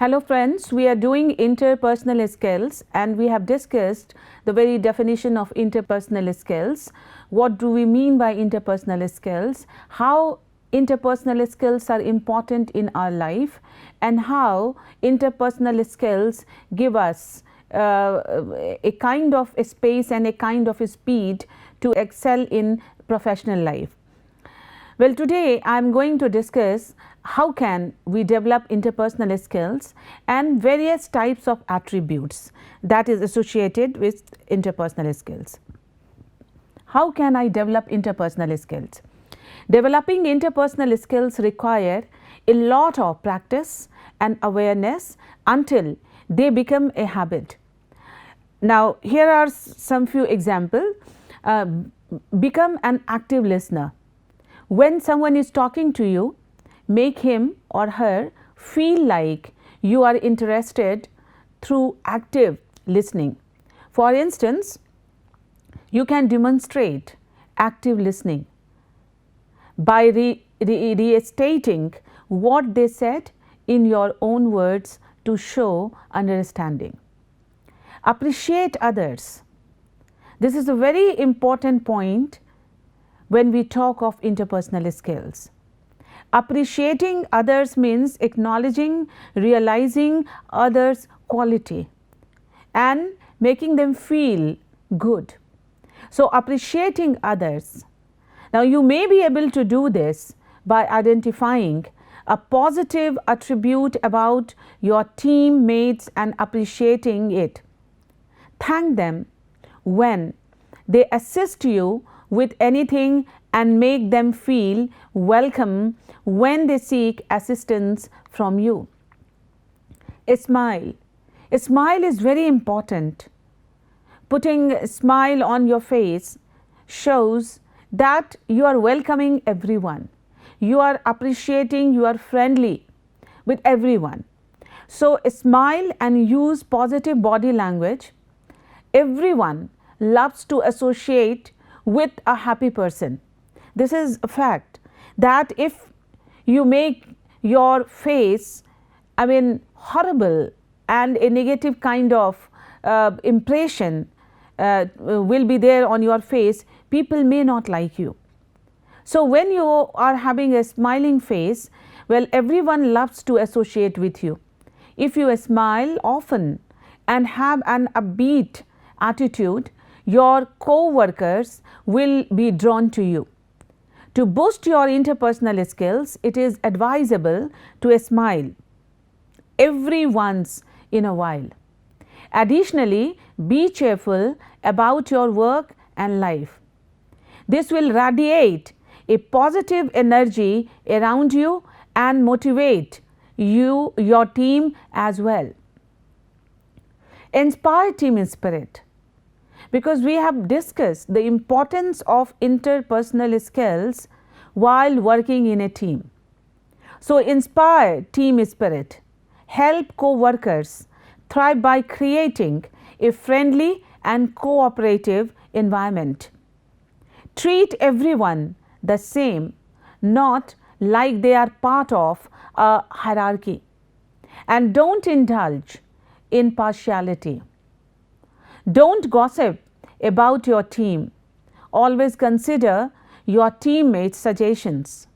Hello friends, we are doing interpersonal skills and we have discussed the very definition of interpersonal skills. What do we mean by interpersonal skills? How interpersonal skills are important in our life and how interpersonal skills give us a kind of a space and a kind of a speed to excel in professional life. Well, today I am going to discuss how can we develop interpersonal skills and various types of attributes that is associated with interpersonal skills. How can I develop interpersonal skills? Developing interpersonal skills require a lot of practice and awareness until they become a habit. Now, here are some few examples. Become an active listener. When someone is talking to you, make him or her feel like you are interested through active listening. For instance, you can demonstrate active listening by restating what they said in your own words to show understanding. Appreciate others. This is a very important point when we talk of interpersonal skills. Appreciating others means acknowledging, realizing others' quality and making them feel good. So, appreciating others. Now, you may be able to do this by identifying a positive attribute about your teammates and appreciating it. Thank them when they assist you with anything and make them feel welcome when they seek assistance from you. A smile. A smile is very important. Putting a smile on your face shows that you are welcoming everyone. You are appreciating, you are friendly with everyone. So, a smile and use positive body language. Everyone loves to associate with a happy person. This is a fact that if you make your face, horrible and a negative kind of impression will be there on your face, people may not like you. So, when you are having a smiling face, well, everyone loves to associate with you. If you smile often and have an upbeat attitude, your co-workers will be drawn to you. To boost your interpersonal skills, it is advisable to smile every once in a while. Additionally, be cheerful about your work and life. This will radiate a positive energy around you and motivate your team as well. Inspire team spirit. Because we have discussed the importance of interpersonal skills while working in a team. So, inspire team spirit, help co-workers thrive by creating a friendly and cooperative environment. Treat everyone the same, not like they are part of a hierarchy, and don't indulge in partiality. Don't gossip about your team. Always consider your teammates' suggestions.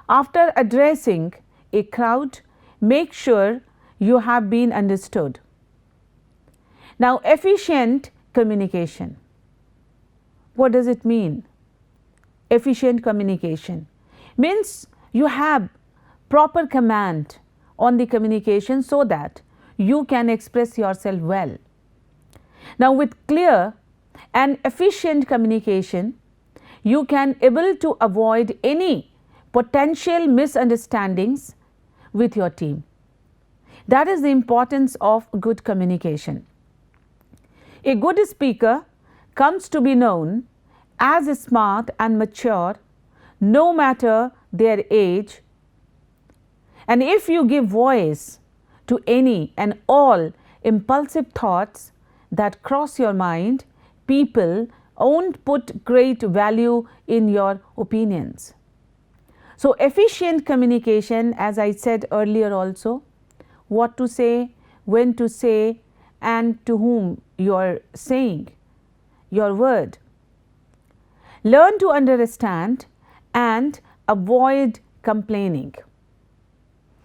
After addressing a crowd, make sure you have been understood. Now, efficient communication. What does it mean? Efficient communication means you have proper command on the communication so that you can express yourself well. Now, with clear and efficient communication, you can able to avoid any potential misunderstandings with your team. That is the importance of good communication. A good speaker comes to be known as smart and mature no matter their age. And if you give voice to any and all impulsive thoughts that cross your mind, people won't put great value in your opinions. So, efficient communication, as I said earlier also, what to say, when to say, and to whom you are saying your word. Learn to understand and avoid complaining.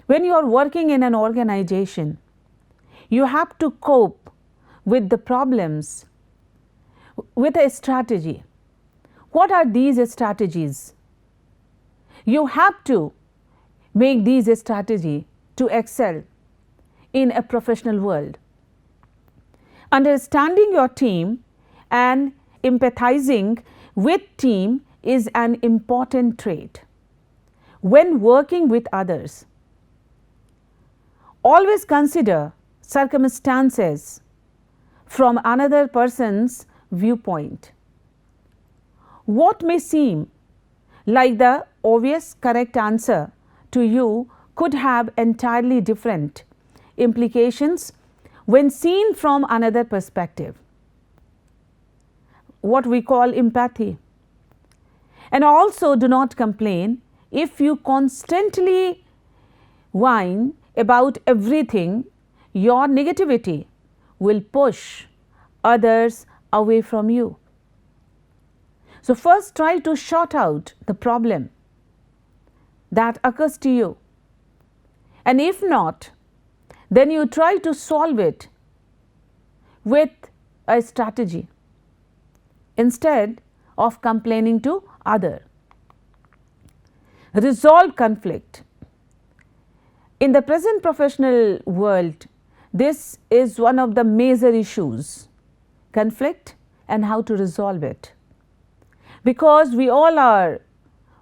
When you are working in an organization, you have to cope with the problems with a strategy. What are these strategies? You have to make these strategies to excel in a professional world. Understanding your team and empathizing with team is an important trait when working with others. Always consider circumstances from another person's viewpoint. What may seem like the obvious correct answer to you could have entirely different implications when seen from another perspective. What we call empathy. And also do not complain if you constantly whine about everything. Your negativity will push others away from you. So first try to sort out the problem that occurs to you, and if not, then you try to solve it with a strategy instead of complaining to others. Resolve conflict. In the present professional world, this is one of the major issues, conflict and how to resolve it, because we all are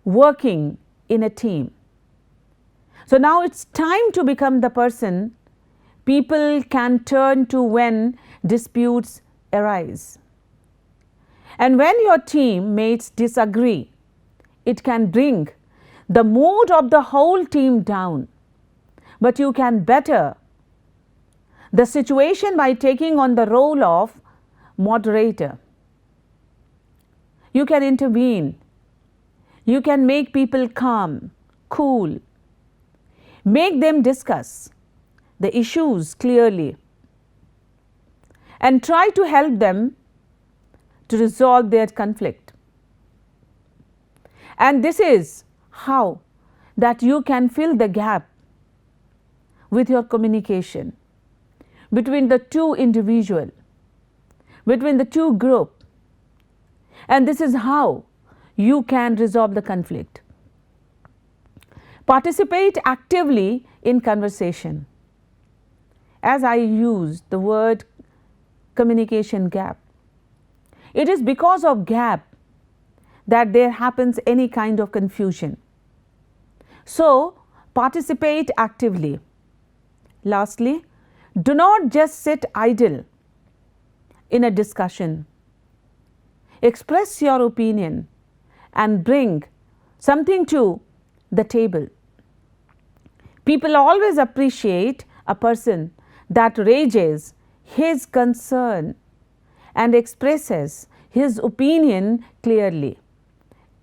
working in a team. So now it's time to become the person people can turn to when disputes arise. And when your teammates disagree, it can bring the mood of the whole team down. But you can better the situation by taking on the role of moderator. You can intervene. You can make people calm, cool. Make them discuss the issues clearly and try to help them to resolve their conflict. And this is how that you can fill the gap with your communication between the two individual, between the two group, and this is how you can resolve the conflict. Participate actively in conversation. As I use the word communication gap, it is because of gap that there happens any kind of confusion. So participate actively. Lastly, do not just sit idle in a discussion. Express your opinion and bring something to the table. People always appreciate a person that raises his concern and expresses his opinion clearly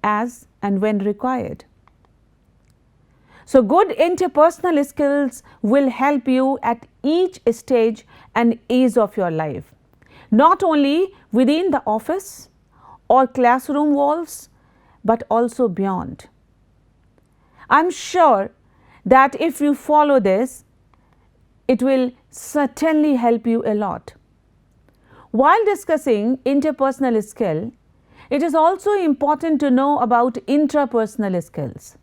as and when required. So good interpersonal skills will help you at each stage and age of your life, not only within the office or classroom walls, but also beyond. I'm sure that if you follow this, it will certainly help you a lot. While discussing interpersonal skill, it is also important to know about intrapersonal skills,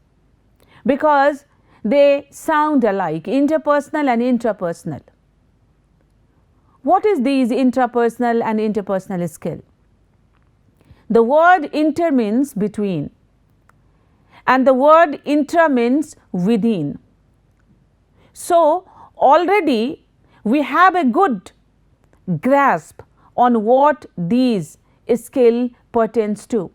because they sound alike, interpersonal and intrapersonal. What is these intrapersonal and interpersonal skill? The word inter means between, and the word intra means within. So already we have a good grasp on what these skill pertains to.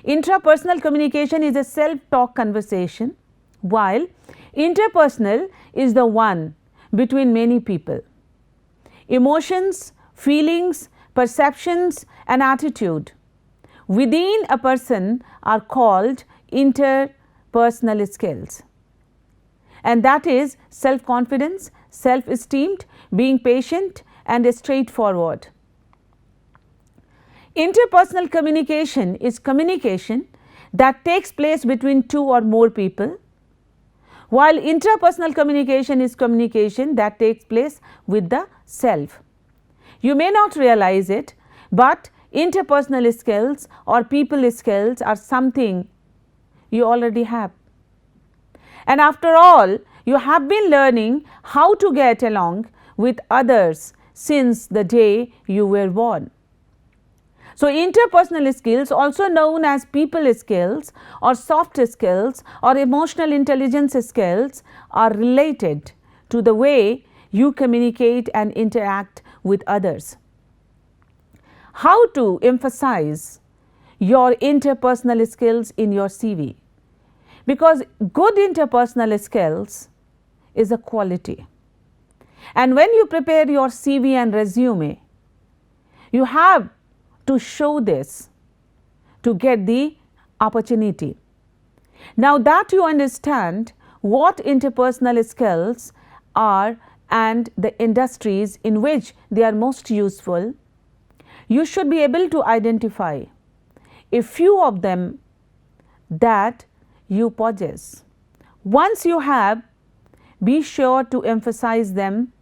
Intrapersonal communication is a self-talk conversation, while interpersonal is the one between many people. Emotions, feelings, perceptions and attitude within a person are called interpersonal skills, and that is self-confidence, self-esteemed, being patient, and straightforward. Interpersonal communication is communication that takes place between two or more people, while intrapersonal communication is communication that takes place with the self. You may not realize it, but interpersonal skills or people skills are something you already have. And after all, you have been learning how to get along with others since the day you were born. So, interpersonal skills, also known as people skills or soft skills or emotional intelligence skills, are related to the way you communicate and interact with others. How to emphasize your interpersonal skills in your CV? Because good interpersonal skills is a quality, and when you prepare your CV and resume, you have to show this to get the opportunity. Now that you understand what interpersonal skills are and the industries in which they are most useful, you should be able to identify a few of them that you possess. Once you have, be sure to emphasize them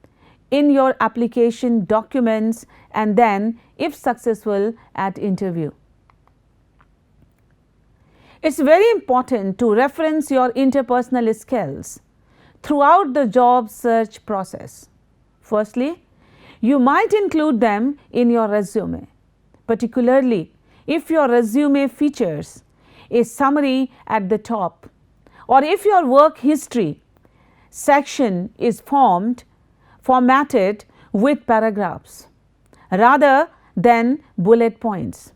in your application documents and then, if successful, at interview. It is very important to reference your interpersonal skills throughout the job search process. Firstly, you might include them in your resume, particularly if your resume features a summary at the top, or if your work history section is formatted with paragraphs rather than bullet points.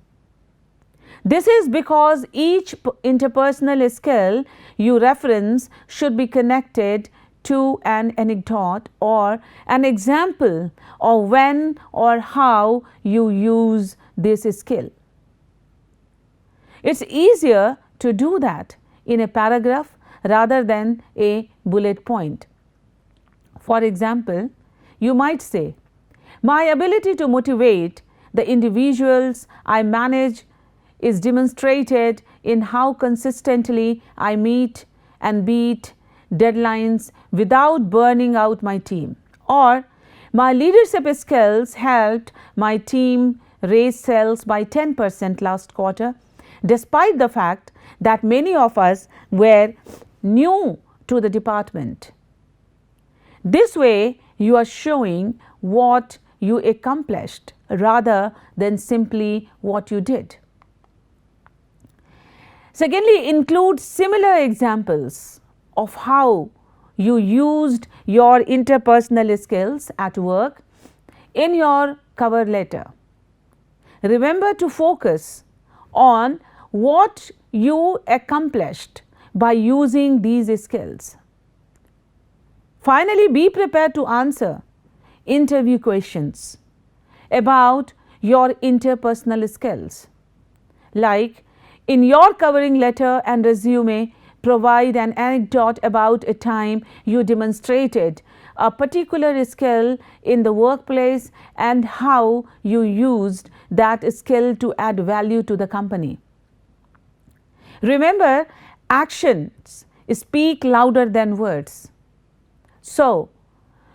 This is because each interpersonal skill you reference should be connected to an anecdote or an example of when or how you use this skill. It is easier to do that in a paragraph rather than a bullet point. For example, you might say, my ability to motivate the individuals I manage is demonstrated in how consistently I meet and beat deadlines without burning out my team. Or, my leadership skills helped my team raise sales by 10% last quarter, despite the fact that many of us were new to the department. This way, you are showing what you accomplished rather than simply what you did. Secondly, include similar examples of how you used your interpersonal skills at work in your cover letter. Remember to focus on what you accomplished by using these skills. Finally, be prepared to answer interview questions about your interpersonal skills, like in your covering letter and resume, provide an anecdote about a time you demonstrated a particular skill in the workplace and how you used that skill to add value to the company. Remember, actions speak louder than words. So,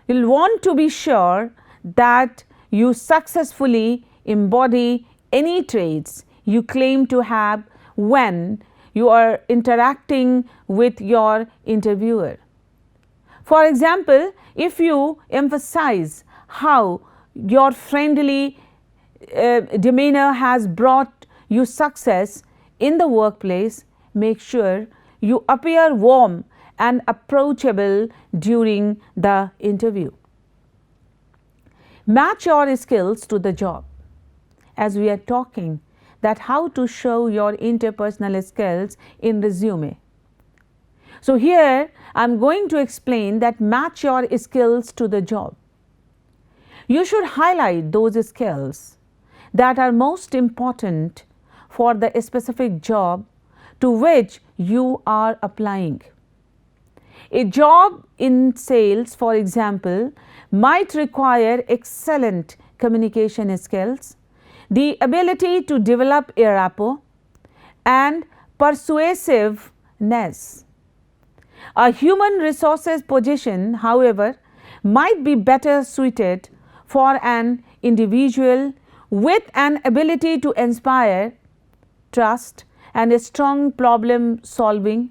you will want to be sure that you successfully embody any traits you claim to have when you are interacting with your interviewer. For example, if you emphasize how your friendly demeanor has brought you success in the workplace, make sure you appear warm and approachable during the interview. Match your skills to the job. As we are talking that how to show your interpersonal skills in resume. So here I am going to explain that match your skills to the job. You should highlight those skills that are most important for the specific job to which you are applying. A job in sales, for example, might require excellent communication skills, the ability to develop a rapport, and persuasiveness. A human resources position, however, might be better suited for an individual with an ability to inspire trust and a strong problem solving,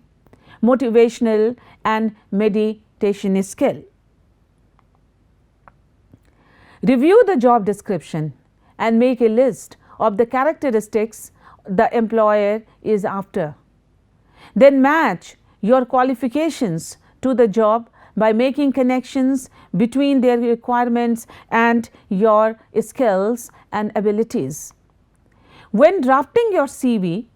motivational and meditation skill. Review the job description and make a list of the characteristics the employer is after. Then match your qualifications to the job by making connections between their requirements and your skills and abilities. When drafting your CV,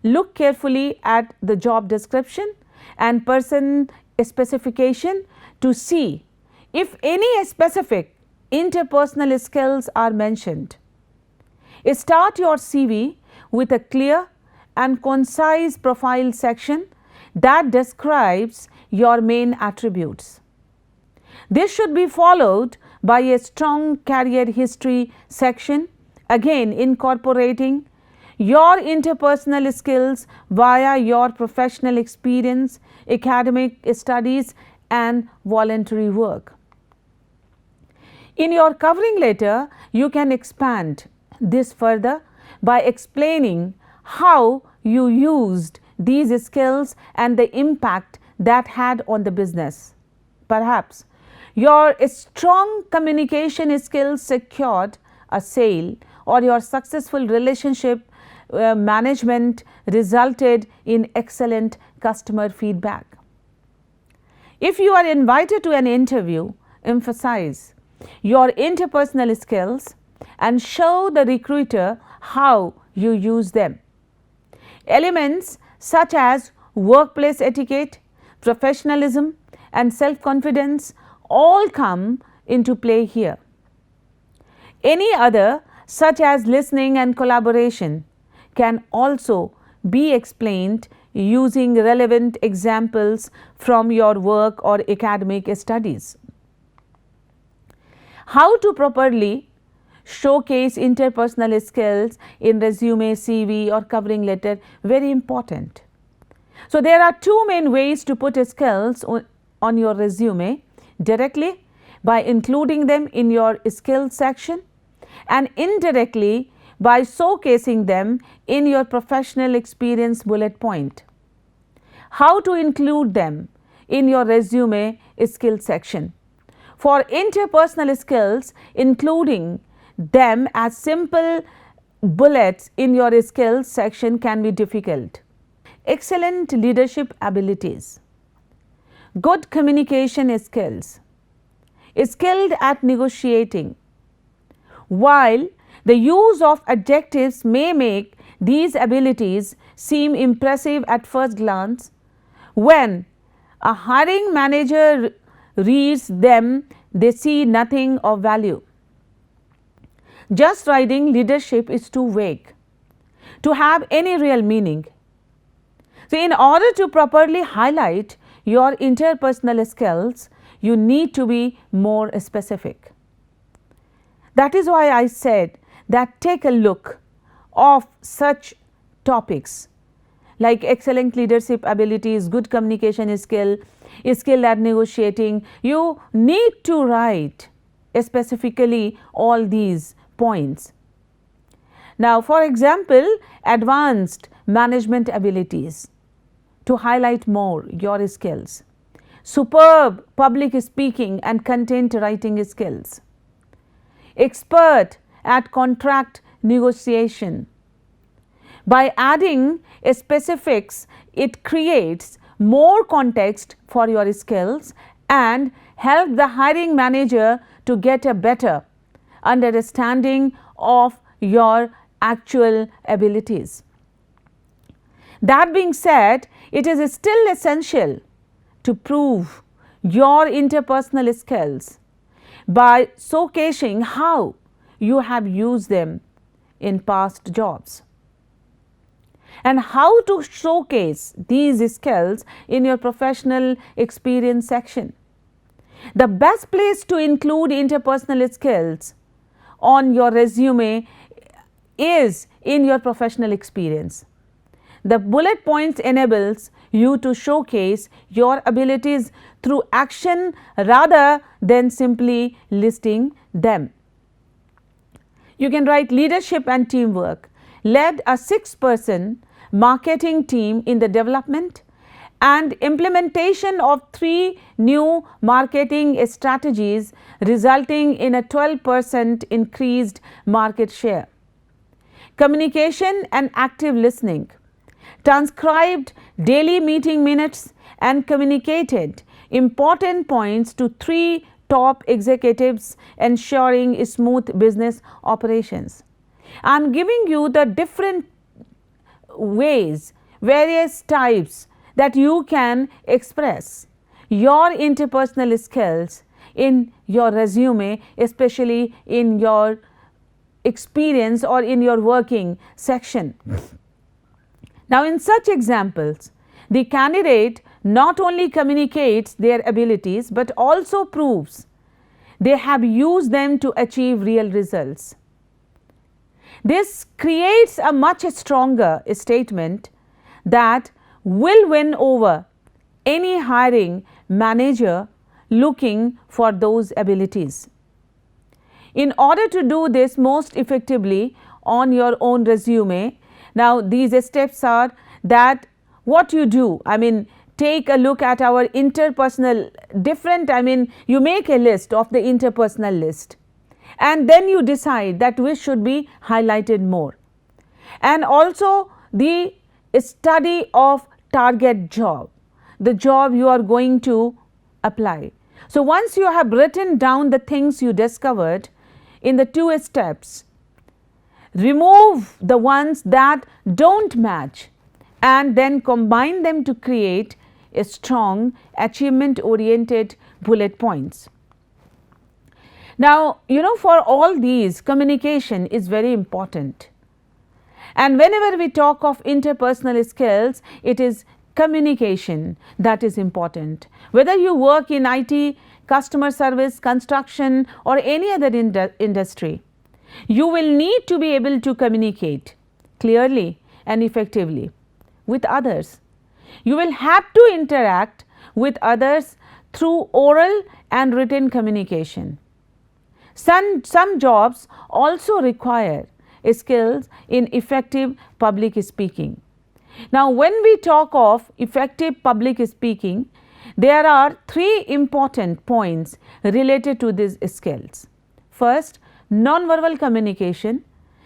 look carefully at the job description and person specification to see if any specific interpersonal skills are mentioned. Start your CV with a clear and concise profile section that describes your main attributes. This should be followed by a strong career history section, again incorporating your interpersonal skills via your professional experience, academic studies and voluntary work. In your covering letter, you can expand this further by explaining how you used these skills and the impact that had on the business. Perhaps your strong communication skills secured a sale, or your successful relationship management resulted in excellent customer feedback. If you are invited to an interview, emphasize your interpersonal skills and show the recruiter how you use them. Elements such as workplace etiquette, professionalism and self-confidence all come into play here. Any other, such as listening and collaboration, can also be explained using relevant examples from your work or academic studies. How to properly showcase interpersonal skills in resume, CV or covering letter, very important. So, there are two main ways to put skills on your resume: directly by including them in your skills section, and indirectly by showcasing them in your professional experience bullet point. How to include them in your resume skills section? For interpersonal skills, including them as simple bullets in your skills section can be difficult. Excellent leadership abilities, good communication skills, skilled at negotiating. While the use of adjectives may make these abilities seem impressive at first glance, when a hiring manager reads them, they see nothing of value. Just writing leadership is too vague to have any real meaning. So, in order to properly highlight your interpersonal skills, you need to be more specific. That is why I said that take a look of such topics like excellent leadership abilities, good communication skill, skill at negotiating. You need to write specifically all these points. Now, for example, advanced management abilities to highlight more your skills, superb public speaking and content writing skills, expert at contract negotiation. By adding specifics, it creates more context for your skills and help the hiring manager to get a better understanding of your actual abilities. That being said, it is still essential to prove your interpersonal skills by showcasing how you have used them in past jobs. and how to showcase these skills in your professional experience section. The best place to include interpersonal skills on your resume is in your professional experience. The bullet points enables you to showcase your abilities through action rather than simply listing them. You can write leadership and teamwork. Led a 6-person marketing team in the development and implementation of 3 new marketing strategies, resulting in a 12% increased market share. Communication and active listening. Transcribed daily meeting minutes and communicated important points to 3 top executives, ensuring smooth business operations. I am giving you the different ways, various types that you can express your interpersonal skills in your resume, especially in your experience or in your working section. Now, in such examples, the candidate not only communicates their abilities, but also proves they have used them to achieve real results. This creates a much stronger statement that will win over any hiring manager looking for those abilities. In order to do this most effectively on your own resume, now these steps are that what you do, take a look at our interpersonal you make a list of the interpersonal list, and then you decide that which should be highlighted more, and also the study of target job, the job you are going to apply. So, once you have written down the things you discovered in the 2 steps, remove the ones that don't match and then combine them to create a strong achievement oriented bullet points. Now, for all these, communication is very important, and whenever we talk of interpersonal skills, it is communication that is important. Whether you work in IT, customer service, construction, or any other industry, you will need to be able to communicate clearly and effectively with others. You will have to interact with others through oral and written communication. Some jobs also require skills in effective public speaking. Now, when we talk of effective public speaking, there are 3 important points related to these skills. First, non-verbal communication,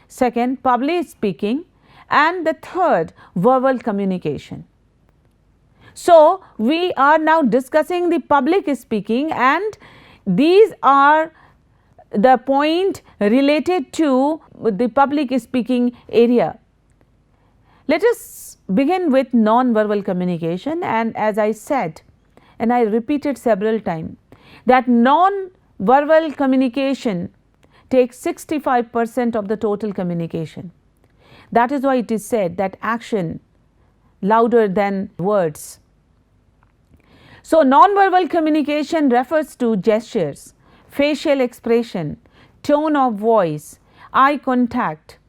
second, public speaking, and the third, verbal communication. So, we are now discussing the public speaking, and these are the point related to the public speaking area. Let us begin with non-verbal communication, and as I said, and I repeated several times, that non-verbal communication takes 65% of the total communication. That is why it is said that action louder than words. So, non-verbal communication refers to gestures, facial expression, tone of voice, eye contact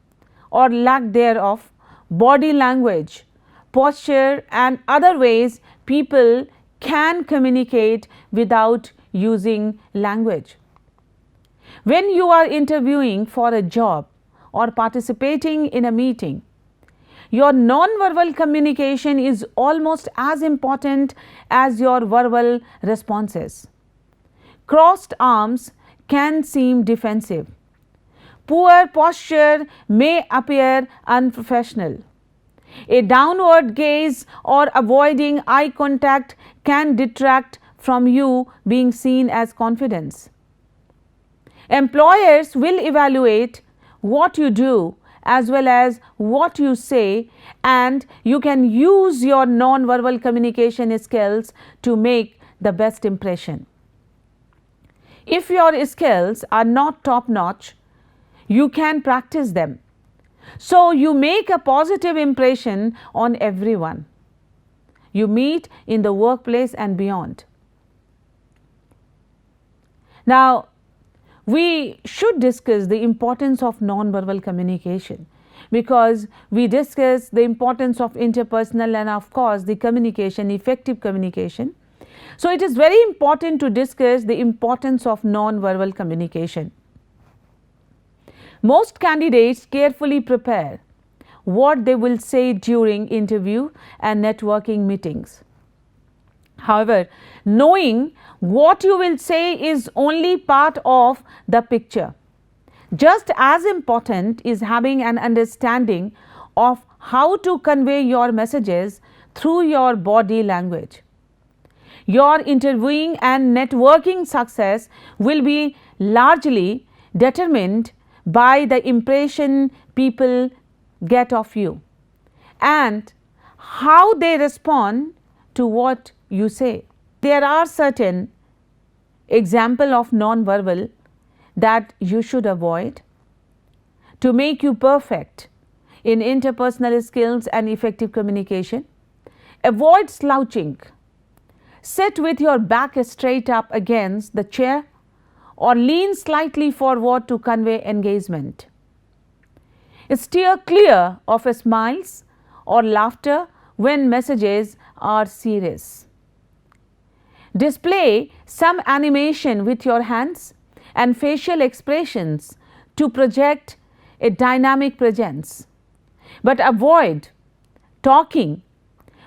or lack thereof, body language, posture, and other ways people can communicate without using language. When you are interviewing for a job or participating in a meeting, your non-verbal communication is almost as important as your verbal responses. Crossed arms can seem defensive. Poor posture may appear unprofessional. A downward gaze or avoiding eye contact can detract from you being seen as confident. Employers will evaluate what you do as well as what you say, and you can use your non-verbal communication skills to make the best impression. If your skills are not top notch, you can practice them. So you make a positive impression on everyone you meet in the workplace and beyond. Now, we should discuss the importance of non-verbal communication, because we discuss the importance of interpersonal and of course the communication, effective communication. So it is very important to discuss the importance of non-verbal communication. Most candidates carefully prepare what they will say during interview and networking meetings. However, knowing what you will say is only part of the picture. Just as important is having an understanding of how to convey your messages through your body language. Your interviewing and networking success will be largely determined by the impression people get of you and how they respond to what you say. There are certain examples of non-verbal that you should avoid to make you perfect in interpersonal skills and effective communication. Avoid slouching. Sit with your back straight up against the chair or lean slightly forward to convey engagement. Steer clear of smiles or laughter when messages are serious. Display some animation with your hands and facial expressions to project a dynamic presence, but avoid talking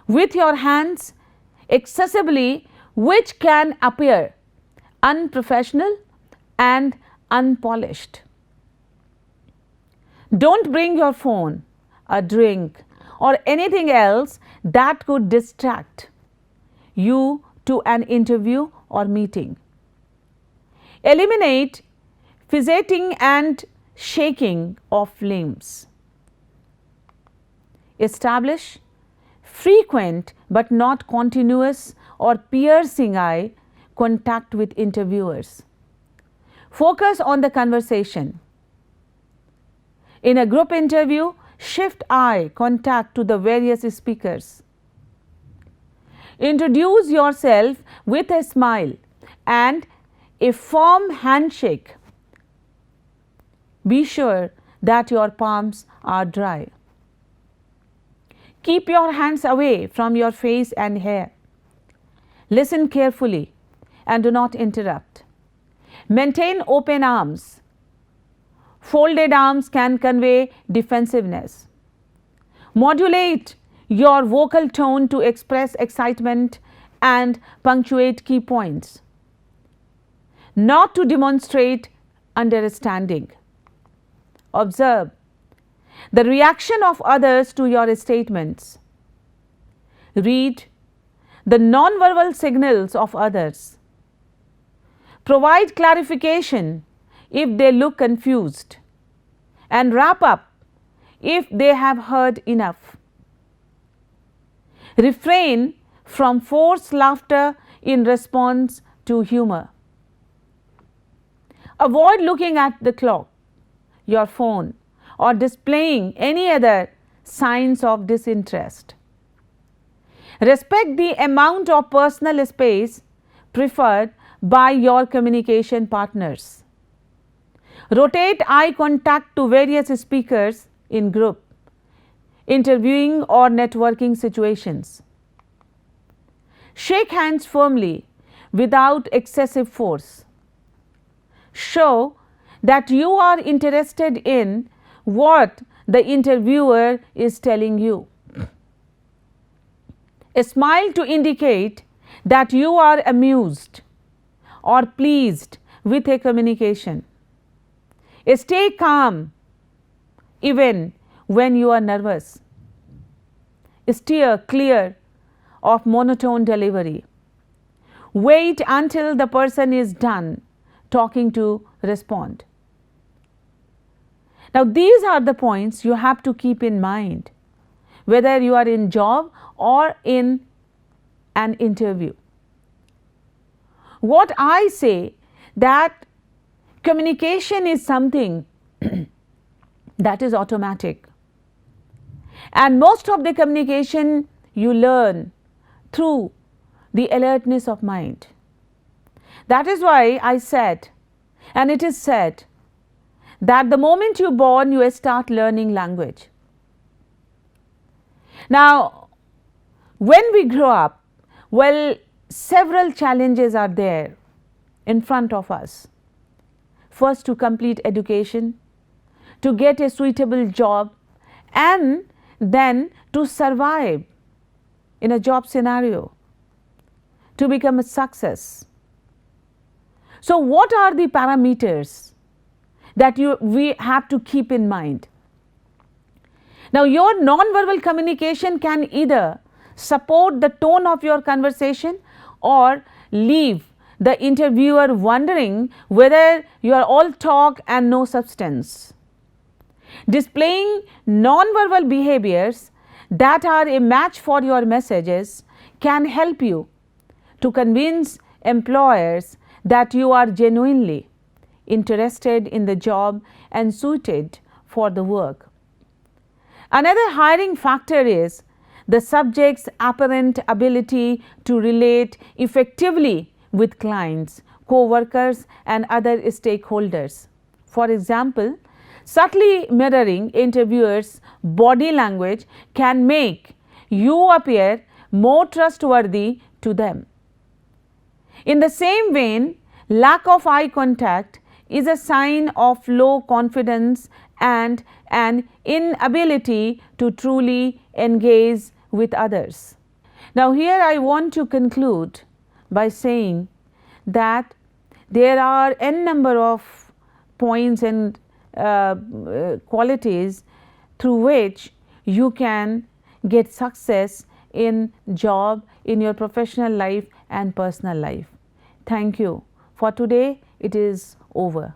with your hands excessively, which can appear unprofessional and unpolished. Don't bring your phone, a drink, or anything else that could distract you to an interview or meeting. Eliminate fidgeting and shaking of limbs. Establish frequent but not continuous or piercing eye contact with interviewers. Focus on the conversation. In a group interview, shift eye contact to the various speakers. Introduce yourself with a smile and a firm handshake. Be sure that your palms are dry. Keep your hands away from your face and hair. Listen carefully and do not interrupt. Maintain open arms. Folded arms can convey defensiveness. Modulate your vocal tone to express excitement and punctuate key points, not to demonstrate understanding. Observe the reaction of others to your statements. Read the non-verbal signals of others. Provide clarification if they look confused, and wrap up if they have heard enough. Refrain from forced laughter in response to humor. Avoid looking at the clock, your phone, or displaying any other signs of disinterest. Respect the amount of personal space preferred by your communication partners. Rotate eye contact to various speakers in group, interviewing or networking situations. Shake hands firmly without excessive force. Show that you are interested in what the interviewer is telling you. Smile to indicate that you are amused or pleased with a communication. Stay calm even when you are nervous. Steer clear of monotone delivery. Wait until the person is done talking to respond. Now, these are the points you have to keep in mind whether you are in job or in an interview. What I say that communication is something that is automatic. And most of the communication you learn through the alertness of mind. That is why I said, and it is said, that the moment you are born, you start learning language. Now, when we grow up, well, several challenges are there in front of us. First, to complete education, to get a suitable job, and then to survive in a job scenario, to become a success. So, what are the parameters that we have to keep in mind? Now, your non-verbal communication can either support the tone of your conversation or leave the interviewer wondering whether you are all talk and no substance. Displaying non-verbal behaviors that are a match for your messages can help you to convince employers that you are genuinely interested in the job and suited for the work. Another hiring factor is the subject's apparent ability to relate effectively with clients, co-workers and other stakeholders. For example, subtly mirroring interviewers' body language can make you appear more trustworthy to them. In the same vein, lack of eye contact is a sign of low confidence and an inability to truly engage with others. Now, here I want to conclude by saying that there are n number of points and qualities through which you can get success in job, in your professional life and personal life. Thank you. For today, it is over.